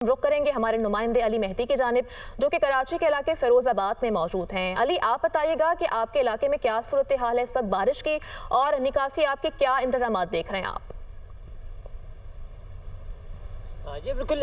रुख करेंगे हमारे नुमाइंदे अली मेहदी की जानिब, जो कि कराची के इलाके फिरोजाबाद में मौजूद हैं। अली, आप बताइएगा कि आपके इलाके में क्या सूरत हाल है इस वक्त बारिश की, और निकासी आपके क्या इंतजाम देख रहे हैं आप? जी बिल्कुल,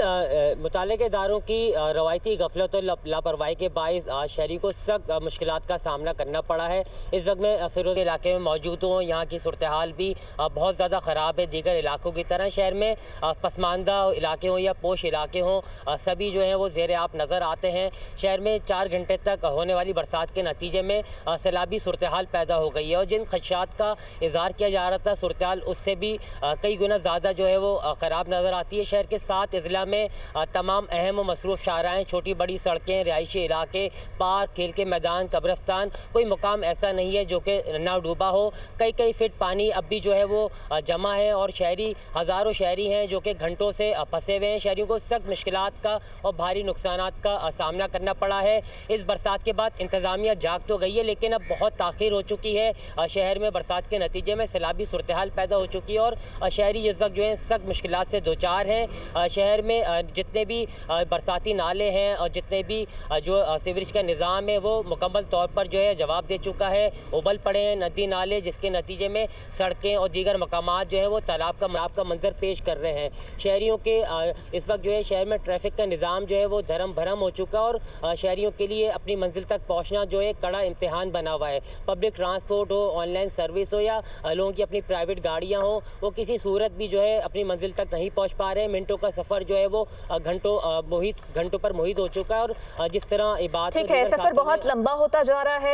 मुताल्लिक़ इदारों की रवायती गफलत और लापरवाही के बाइस शहरी को सख्त मुश्किलात का सामना करना पड़ा है। इस वक्त मैं फिरोज इलाके में मौजूद हूँ। यहाँ की सूरत हाल भी बहुत ज़्यादा ख़राब है। दीगर इलाकों की तरह शहर में पसमानदा इलाके हों या पोश इलाके हों, सभी जो हैं वो ज़ेर आप नज़र आते हैं। शहर में 4 घंटे तक होने वाली बरसात के नतीजे में सैलाबी सूरत हाल पैदा हो गई है, और जिन खदशात का इज़हार किया जा रहा था सूरत हाल उससे भी कई गुना ज़्यादा जो है वो ख़राब नज़र आती है। शहर के 7 अज़ला में तमाम अहम व मसरूफ़ शाहराएँ, छोटी बड़ी सड़कें, रिहायशी इलाके, पार्क, खेल के मैदान, कब्रस्तान, कोई मुकाम ऐसा नहीं है जो कि ना डूबा हो। कई फीट पानी अब भी जो है वो जमा है, और शहरी हज़ारों शहरी हैं जो कि घंटों से फंसे हुए हैं। शहरियों को सख्त मुश्किलात का और भारी नुकसानात का सामना करना पड़ा है। इस बरसात के बाद इंतज़ामिया जाग तो गई है, लेकिन अब बहुत ताख़ीर हो चुकी है। शहर में बरसात के नतीजे में सैलाबी सूरत हाल पैदा हो चुकी है, और शहरी इस वक्त जो है सख्त मुश्किलात से दो चार हैं। शहर में जितने भी बरसाती नाले हैं और जितने भी जो सीवरेज का निज़ाम है वो मुकम्मल तौर पर जो है जवाब दे चुका है। उबल पड़े हैं नदी नाले, जिसके नतीजे में सड़कें और दीगर मकामात जो है वो तालाब का मंजर पेश कर रहे हैं। शहरियों के इस वक्त जो है शहर में ट्रैफिक का निज़ाम जो है वो धर्म भरम हो चुका, और शहरियों के लिए अपनी मंजिल तक पहुँचना जो है कड़ा इम्तिहान बना हुआ है। पब्लिक ट्रांसपोर्ट हो, ऑनलाइन सर्विस हो, या लोगों की अपनी प्राइवेट गाड़ियाँ हों, वो किसी सूरत भी जो है अपनी मंजिल तक नहीं पहुँच पा रहे हैं। मिनटों का सफ़र जो है वो घंटों पर मुहित हो चुका है, और जिस तरह ठीक है, सफ़र बहुत लंबा होता जा रहा है।